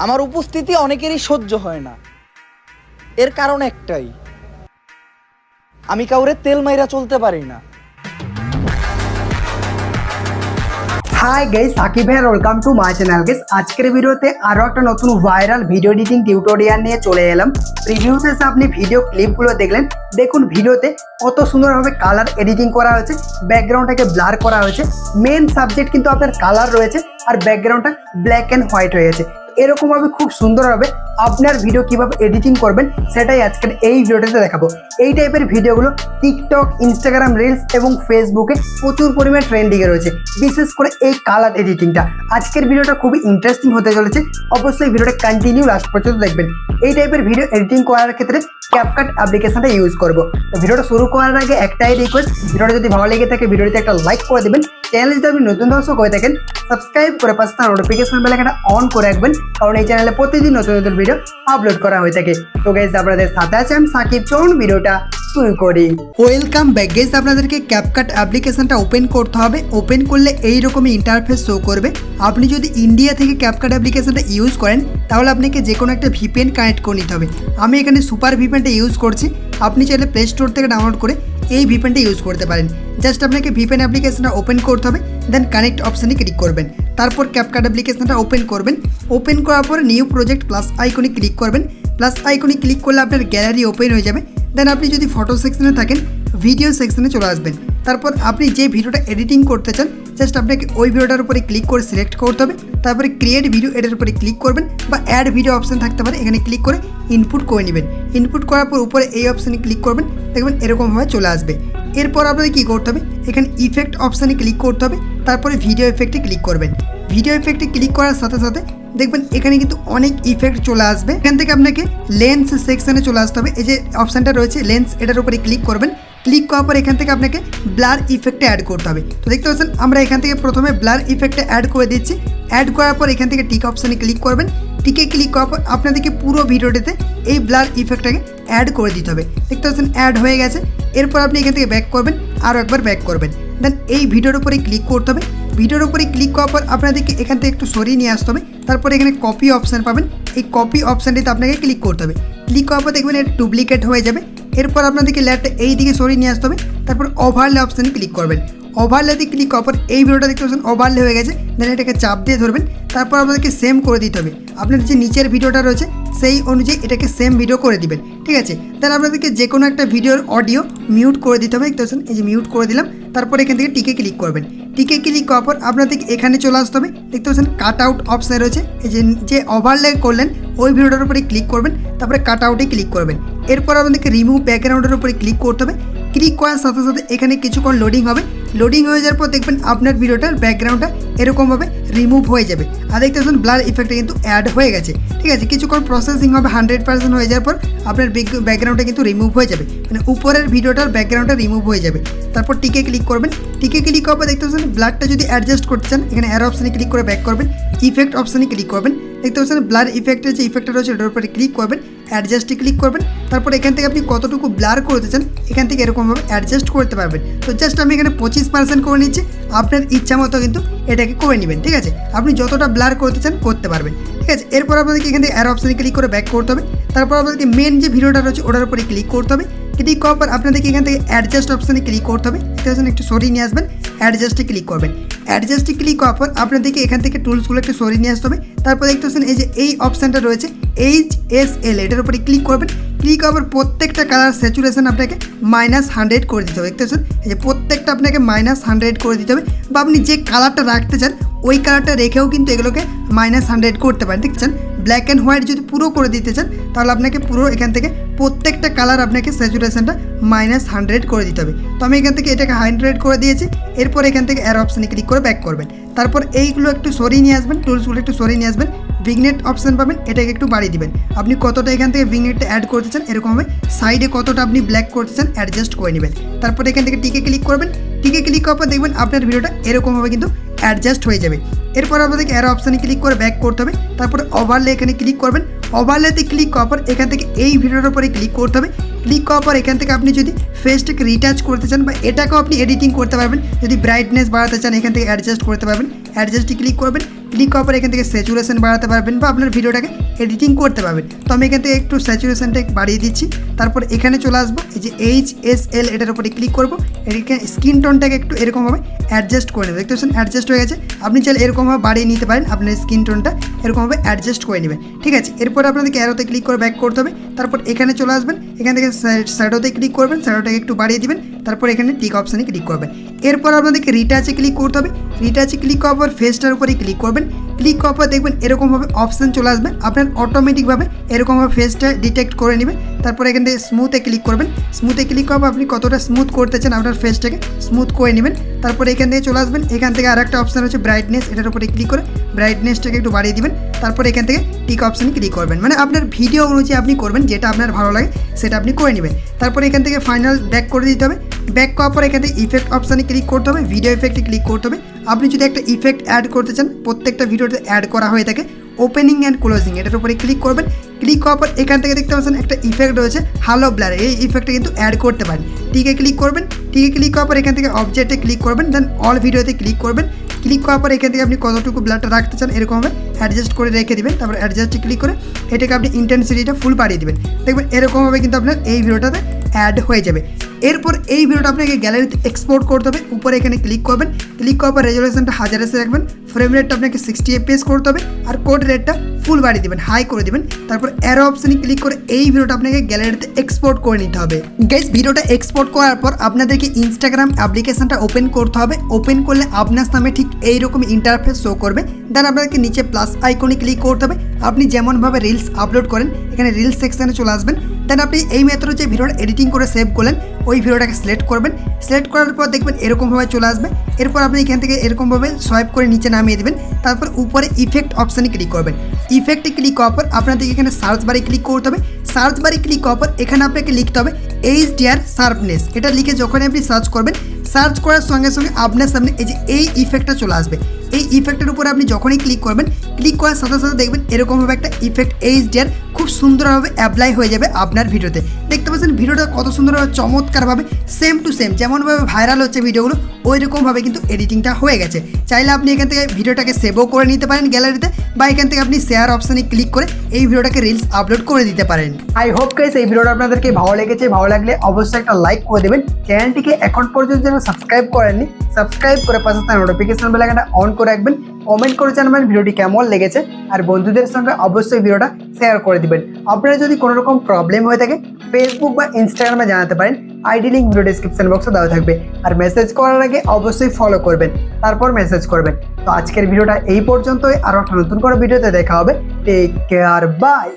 আমার উপস্থিতি অনেকেরই সহ্য হয় না। এর কারণ একটাই, আমি কাউরে তেল মাইরা চলতে পারি না। হাই গাইস, সাকিব ভাই welcome to my channel guys. আজকের ভিডিওতে আরো একটা নতুন ভাইরাল ভিডিও এডিটিং টিউটোরিয়াল নিয়ে চলে এলাম। প্রিভিউতে আপনি ভিডিও ক্লিপগুলো দেখলেন, দেখুন ভিডিওতে কত সুন্দরভাবে কালার এডিটিং করা হয়েছে, ব্যাকগ্রাউন্ডটাকে ব্লার করা হয়েছে। মেন সাবজেক্ট কিন্তু আপনার কালার রয়েছে আর ব্যাকগ্রাউন্ডটা ব্ল্যাক অ্যান্ড হোয়াইট হয়ে গেছে। এরকমভাবে খুব সুন্দরভাবে আপনার ভিডিও কিভাবে এডিটিং করবেন সেটাই আজকের এই ভিডিওটাতে দেখাবো। এই টাইপের ভিডিওগুলো টিকটক, ইনস্টাগ্রাম রিলস এবং ফেসবুকে প্রচুর পরিমাণে ট্রেন্ডিংয়ে রয়েছে, বিশেষ করে এই কালার এডিটিংটা। আজকের ভিডিওটা খুবই ইন্টারেস্টিং হতে চলেছে, অবশ্যই ভিডিওটা কন্টিনিউ লাস্ট পর্যন্ত দেখবেন। এই টাইপের ভিডিও এডিটিং করার ক্ষেত্রে CapCut অ্যাপ্লিকেশনটা ইউজ করবো। তো ভিডিওটা শুরু করার আগে একটাই রিকোয়েস্ট, ভিডিওটা যদি ভালো লেগে থাকে ভিডিওতে একটা লাইক করে দেবেন। চ্যানেলে যদি আপনি নতুন দর্শক হয়ে থাকেন সাবস্ক্রাইব করে পাশে থাকা নোটিফিকেশন বেল আইকনটা অন করে রাখবেন, কারণ এই চ্যানেলে প্রতিদিন নতুন নতুন ভিডিও আপলোড করা হয়ে থাকে। তো গাইস আপনাদের সাথে আছে আমি সাকিব, চলুন ভিডিওটা শুরু করি। ওয়েলকাম ব্যাক গাইস, আপনাদেরকে CapCut অ্যাপ্লিকেশনটা ওপেন করতে হবে। ওপেন করলে এইরকমই ইন্টারফেস শো করবে। আপনি যদি ইন্ডিয়া থেকে CapCut অ্যাপ্লিকেশনটা ইউজ করেন তাহলে আপনাকে যে কোনো একটা VPN কানেক্ট করে নিতে হবে। আমি এখানে সুপার VPNটা ইউজ করছি। আপনি চাইলে প্লে স্টোর থেকে ডাউনলোড করে এই VPNটা ইউজ করতে পারেন। জাস্ট আপনাকে VPN অ্যাপ্লিকেশনটা ওপেন করতে হবে, দেন কানেক্ট অপশানে ক্লিক করবেন। তারপর CapCut অ্যাপ্লিকেশনটা ওপেন করবেন। ওপেন করার পর নিউ প্রজেক্ট প্লাস আইকনে ক্লিক করবেন। প্লাস আইকনে ক্লিক করলে আপনার গ্যালারি ওপেন হয়ে যাবে। দেন আপনি যদি ফটো সেকশনে থাকেন ভিডিও সেকশনে চলে আসবেন। তারপর আপনি যে ভিডিওটা এডিটিং করতে চান জাস্ট আপনাকে ওই ভিডিওটার উপরে ক্লিক করে সিলেক্ট করতে হবে। তারপরে ক্রিয়েট ভিডিও এটার উপরে ক্লিক করবেন, বা অ্যাড ভিডিও অপশান থাকতে পারে, এখানে ক্লিক করে ইনপুট করে নেবেন। ইনপুট করার পর উপরে এই অপশানে ক্লিক করবেন, দেখবেন এরকমভাবে চলে আসবে। এরপর আপনাদের কী করতে হবে, এখানে ইফেক্ট অপশানে ক্লিক করতে হবে। তারপরে ভিডিও এফেক্টে ক্লিক করবেন। ভিডিও এফেক্টে ক্লিক করার সাথে সাথে দেখবেন এখানে কিন্তু অনেক ইফেক্ট চলে আসবে। এখান থেকে আপনাকে লেন্স সেকশনে চলে আসতে হবে। এই যে অপশানটা রয়েছে লেন্স, এটার উপরে ক্লিক করবেন। ক্লিক করার পর এখান থেকে আপনাকে ব্লার ইফেক্টে অ্যাড করতে হবে। তো দেখতে পাচ্ছেন আমরা এখান থেকে প্রথমে ব্লার ইফেক্টে অ্যাড করে দিচ্ছি। অ্যাড করার পর এখান থেকে টিক অপশানে ক্লিক করবেন। টিকে ক্লিক করার পর আপনাদেরকে পুরো ভিডিওটিতে এই ব্লার ইফেক্টটাকে অ্যাড করে দিতে হবে। দেখতে পাচ্ছেন অ্যাড হয়ে গেছে। এরপর আপনি এখান থেকে ব্যাক করবেন, আরও একবার ব্যাক করবেন। দেন এই ভিডিওর উপরে ক্লিক করতে হবে। ভিডিওর উপরে ক্লিক করার পর আপনাদেরকে এখান থেকে একটু সরিয়ে নিয়ে আসতে হবে। তারপরে এখানে কপি অপশান পাবেন, এই কপি অপশানটিতে আপনাকে ক্লিক করতে হবে। ক্লিক করার পর দেখবেন এটা ডুপ্লিকেট হয়ে যাবে। এরপর আপনাদেরকে লেয়ারটা এই দিকে সরিয়ে নিয়ে আসতে হবে। তারপর ওভারলে অপশানে ক্লিক করবেন। ওভারলেতে ক্লিক করার পর এই ভিডিওটা দেখতে পাচ্ছেন ওভারলে হয়ে গেছে। দেন এটাকে চাপ দিয়ে ধরবেন। তারপর আপনাদেরকে সেম করে দিতে হবে। আপনাদের যে নিচের ভিডিওটা রয়েছে সেই অনুযায়ী এটাকে সেম ভিডিও করে দিবেন, ঠিক আছে। দেন আপনাদেরকে যে কোনো একটা ভিডিওর অডিও মিউট করে দিতে হবে। দেখতে পাচ্ছেন এই যে মিউট করে দিলাম। তারপর এখান থেকে টিকে ক্লিক করবেন। টিকে ক্লিক করার পর আপনাদেরকে এখানে চলে আসতে হবে। দেখতে পাচ্ছেন কাট আউট অপশান রয়েছে। এই যে ওভারলে করলেন ওই ভিডিওটার উপরে ক্লিক করবেন, তারপরে কাট আউটে ক্লিক করবেন। এরপর আপনাদেরকে রিমুভ ব্যাকগ্রাউন্ডের উপরে ক্লিক করতে হবে। ক্লিক করার সাথে সাথে এখানে কিছুক্ষণ লোডিং হবে। লোডিং হয়ে যাওয়ার পর দেখবেন আপনার ভিডিওটার ব্যাকগ্রাউন্ডটা এরকমভাবে রিমুভ হয়ে যাবে। আর দেখতে পাচ্ছেন ব্লার ইফেক্টটা কিন্তু অ্যাড হয়ে গেছে, ঠিক আছে। কিছুক্ষণ প্রসেসিং হবে, 100% হয়ে যাওয়ার পর আপনার ব্যাকগ্রাউন্ডটা কিন্তু রিমুভ হয়ে যাবে, মানে উপরের ভিডিওটার ব্যাকগ্রাউন্ডটা রিমুভ হয়ে যাবে। তারপর টিকে ক্লিক করবেন। টিকে ক্লিক করার পর দেখতে পাচ্ছেন ব্লারটা যদি অ্যাডজাস্ট করতে চান এখানে অ্যারো অপশানে ক্লিক করে ব্যাক করবেন। ইফেক্ট অপশানে ক্লিক করবেন। দেখতে পাচ্ছেন ব্লার ইফেক্টের যে ইফেক্টটা রয়েছে ওটার উপরে ক্লিক করবেন, অ্যাডজাস্টে ক্লিক করবেন। তারপর এখান থেকে আপনি কতটুকু ব্লার করতে চান এখান থেকে এরকমভাবে অ্যাডজাস্ট করতে পারবেন। তো জাস্ট আমি এখানে 25% করে নিচ্ছি। আপনার ইচ্ছা মতো কিন্তু এটাকে করে নেবেন, ঠিক আছে। আপনি যতটা ব্লার করতে চান করতে পারবেন, ঠিক আছে। এরপর আপনাদেরকে এখান থেকে অ্যারো অপশানে ক্লিক করে ব্যাক করতে হবে। তারপর আপনাদেরকে মেন যে ভিডিওটা রয়েছে ওটার উপরে ক্লিক করতে হবে। ক্লিক করার পর আপনাদেরকে এখান থেকে অ্যাডজাস্ট অপশানে ক্লিক করতে হবে। ঠিক আছে, একটু সরিয়ে নিয়ে আসবেন, অ্যাডজাস্টে ক্লিক করবেন। অ্যাডজাস্টে ক্লিক করার পর আপনাদেরকে এখান থেকে টুলসগুলো একটু সরিয়ে নিয়ে আসতে হবে। তারপর দেখতে পাচ্ছেন এই যে এই অপশানটা রয়েছে HSL, এটার উপরে ক্লিক করবেন। ক্লিক করার পর প্রত্যেকটা কালার স্যাচুরেশন আপনাকে -100 করে দিতে হবে। দেখতে পাচ্ছেন এই যে প্রত্যেকটা আপনাকে -100 করে দিতে হবে, বা আপনি যে কালারটা রাখতে চান ওই কালারটা রেখেও কিন্তু এগুলোকে -100 করতে পারেন। দেখছেন ব্ল্যাক অ্যান্ড হোয়াইট যদি পুরো করে দিতে চান তাহলে আপনাকে পুরো এখান থেকে প্রত্যেকটা কালার আপনাকে স্যাচুরেশনটা -100 করে দিতে হবে। তো আমি এখান থেকে এটাকে 100 করে দিয়েছি। এরপর এখান থেকে অ্যারো অপশানে ক্লিক করে ব্যাক করবেন। তারপর এইগুলো একটু সরিয়ে নিয়ে আসবেন, টুলসগুলো একটু সরিয়ে নিয়ে আসবেন। ভিগনেট অপশান পাবেন, এটাকে একটু বাড়িয়ে দিবেন। আপনি কতটা এখান থেকে ভিগনেটটা অ্যাড করতে চান এরকমভাবে সাইডে কতটা আপনি ব্ল্যাক করতে চান অ্যাডজাস্ট করে নেবেন। তারপর এখান থেকে টিকে ক্লিক করবেন। টিকে ক্লিক করার পর দেখবেন আপনার ভিডিওটা এরকমভাবে কিন্তু অ্যাডজাস্ট হয়ে যাবে। এরপর আপনাদেরকে অ্যারো অপশানে ক্লিক করে ব্যাক করতে হবে। তারপরে ওভারলে এখানে ক্লিক করবেন। ওভারলেতে ক্লিক করার পর এখান থেকে এই ভিডিওর উপরে ক্লিক করতে হবে। ক্লিক করার পর এখান থেকে আপনি যদি ফেসটাকে রিটাচ করতে চান বা এটাকেও আপনি এডিটিং করতে পারবেন। যদি ব্রাইটনেস বাড়াতে চান এখান থেকে অ্যাডজাস্ট করতে পারবেন। অ্যাডজাস্টে ক্লিক করবেন। ক্লিক করার পর এখান থেকে স্যাচুরেশন বাড়াতে পারবেন বা আপনার ভিডিওটাকে এডিটিং করতে পারবেন। তো আমি এখান থেকে একটু স্যাচুরেশনটা বাড়িয়ে দিচ্ছি। তারপর এখানে চলে আসবো, এই যে HSL এটার উপরে ক্লিক করবো। এদিকে স্কিন টোনটাকে একটু এরকমভাবে অ্যাডজাস্ট করে নেবেন। দেখতে পাচ্ছেন অ্যাডজাস্ট হয়ে গেছে। আপনি চাইলে এরকমভাবে বাড়িয়ে নিতে পারেন, আপনার স্কিন টোনটা এরকমভাবে অ্যাডজাস্ট করে নেবেন। ঠিক আছে, এরপর আপনাদেরকে অ্যারোতে ক্লিক করে ব্যাক করতে হবে। তারপর এখানে চলে আসবেন, এখান থেকে শ্যাডোতে ক্লিক করবেন, শ্যাডোটাকে একটু বাড়িয়ে দিবেন। তারপর এখানে টিক অপশানে ক্লিক করবেন। এরপর আপনাদেরকে রিটাচে ক্লিক করতে হবে। রিটাচে ক্লিক করার পর ফেসটার উপরে ক্লিক করবেন। ক্লিক করার পর দেখবেন এরকমভাবে অপশান চলে আসবে, আপনার অটোমেটিকভাবে এরকমভাবে ফেসটা ডিটেক্ট করে নেবে। তারপর এখান থেকে স্মুথে ক্লিক করবেন। স্মুথে ক্লিক করার পর আপনি কতটা স্মুথ করতে চান আপনার ফেসটাকে স্মুথ করে নেবেন। তারপর এখান থেকে চলে আসবেন, এখান থেকে আর একটা অপশান হচ্ছে ব্রাইটনেস, এটার উপরে ক্লিক করে ব্রাইটনেসটাকে একটু বাড়িয়ে দিবেন। তারপর এখান থেকে টিক অপশানে ক্লিক করবেন, মানে আপনার ভিডিও অনুযায়ী আপনি করবেন, যেটা আপনার ভালো লাগে সেটা আপনি করে নেবেন। তারপর এখান থেকে ফাইনাল ব্যাক করে দিতে হবে। ব্যাক করার পর এখান থেকে ইফেক্ট অপশানে ক্লিক করতে হবে, ভিডিও ইফেক্টে ক্লিক করতে হবে। আপনি যদি একটা ইফেক্ট অ্যাড করতে চান, প্রত্যেকটা ভিডিওতে অ্যাড করা হয়ে থাকে, ওপেনিং অ্যান্ড ক্লোজিং, এটার উপরে ক্লিক করবেন। ক্লিক করার পর এখান থেকে দেখতে পাচ্ছেন একটা ইফেক্ট রয়েছে হালো ব্লার, এই ইফেক্টটা কিন্তু অ্যাড করতে পারেন। টিকে ক্লিক করবেন। টিকে ক্লিক করার পর এখান থেকে অবজেক্টে ক্লিক করবেন, দেন অল ভিডিওতে ক্লিক করবেন। ক্লিক করার পর এখান থেকে আপনি কতটুকু ব্লারটা রাখতে চান এরকমভাবে অ্যাডজাস্ট করে রেখে দিবেন। তারপর অ্যাডজাস্টে ক্লিক করে এটাকে আপনি ইন্টেন্সিটিটা ফুল বাড়িয়ে দিবেন। দেখবেন এরকমভাবে কিন্তু আপনার এই ভিডিওটাতে অ্যাড হয়ে যাবে। এরপর এই ভিডিওটা আপনাকে গ্যালারিতে এক্সপোর্ট করতে হবে। উপরে এখানে ক্লিক করবেন। ক্লিক করার পর রেজুলেশনটা 1000 এ রাখবেন। ফ্রেম রেটটা আপনাকে 60 FPS করতে হবে, আর কোড রেটটা ফুল বাড়িয়ে দেবেন, হাই করে দেবেন। তারপর অ্যারো অপশানে ক্লিক করে এই ভিডিওটা আপনাকে গ্যালারিতে এক্সপোর্ট করে নিতে হবে। গাইস, ভিডিওটা এক্সপোর্ট করার পর আপনাদেরকে ইনস্টাগ্রাম অ্যাপ্লিকেশনটা ওপেন করতে হবে। ওপেন করলে আপনার সামনে ঠিক এইরকম ইন্টারফেস শো করবে। দেন আপনাদেরকে নিচে প্লাস আইকনে ক্লিক করতে হবে। আপনি যেমনভাবে রিলস আপলোড করেন, এখানে রিলস সেকশানে চলে আসবেন। দেন আপনি এই মেথডে যে ভিডিওটা এডিটিং করে সেভ করলেন, ওই ভিডিওটাকে সিলেক্ট করবেন। সিলেক্ট করার পর দেখবেন এরকমভাবে চলে আসবে। এরপর আপনি এখান থেকে এরকমভাবে সোয়াইপ করে নিচে নামিয়ে দেবেন। তারপর উপরে ইফেক্ট অপশানে ক্লিক করবেন। ইফেক্টে ক্লিক করার পর আপনাদেরকে এখানে সার্চ বারে ক্লিক করতে হবে। সার্চ বারে ক্লিক করার পর এখানে আপনাকে লিখতে হবে HDR শার্পনেস। এটা লিখে যখন আপনি সার্চ করবেন, সার্চ করার সঙ্গে সঙ্গে আপনার সামনে এই যে এই ইফেক্টটা চলে আসবে। এই ইফেক্টের উপরে আপনি যখনই ক্লিক করবেন, ক্লিক করার সাথে সাথে দেখবেন এরকমভাবে একটা ইফেক্ট HDR খুব সুন্দরভাবে অ্যাপ্লাই হয়ে যাবে আপনার ভিডিওতে। দেখতে পাচ্ছেন ভিডিওটা কত সুন্দরভাবে চমৎকারভাবে সেম টু সেম যেমনভাবে ভাইরাল হচ্ছে ভিডিওগুলো, ওই রকমভাবে কিন্তু এডিটিংটা হয়ে গেছে। চাইলে আপনি এখান থেকে ভিডিওটাকে সেভও করে নিতে পারেন গ্যালারিতে, বা এখান থেকে আপনি শেয়ার অপশানে ক্লিক করে এই ভিডিওটাকে রিলস আপলোড করে দিতে পারেন। আই হোপ গাইস এই ভিডিওটা আপনাদেরকে ভালো লেগেছে। ভালো লাগলে অবশ্যই একটা লাইক করে দেবেন। চ্যানেলটিকে এখন পর্যন্ত যেন সাবস্ক্রাইব করেননি, সাবস্ক্রাইব করে পাশে থাকা নোটিফিকেশন বেল আইকনটা অন করে রাখবেন। কমেন্ট করে জানাবেন ভিডিওটি কেমন লেগেছে, আর বন্ধুদের সঙ্গে অবশ্যই ভিডিওটা শেয়ার করে দিবেন। আপনারা যদি কোনো রকম প্রবলেম হয়ে থাকে ফেসবুক বা ইনস্টাগ্রামে জানাতে পারেন, আইডি লিঙ্ক ভিডিও ডিসক্রিপশন বক্সে দেওয়া থাকবে। আর মেসেজ করার আগে অবশ্যই ফলো করবেন, তারপর মেসেজ করবেন। তো আজকের ভিডিওটা এই পর্যন্তই, আরও একটা নতুন করে ভিডিওতে দেখা হবে। Take care, by.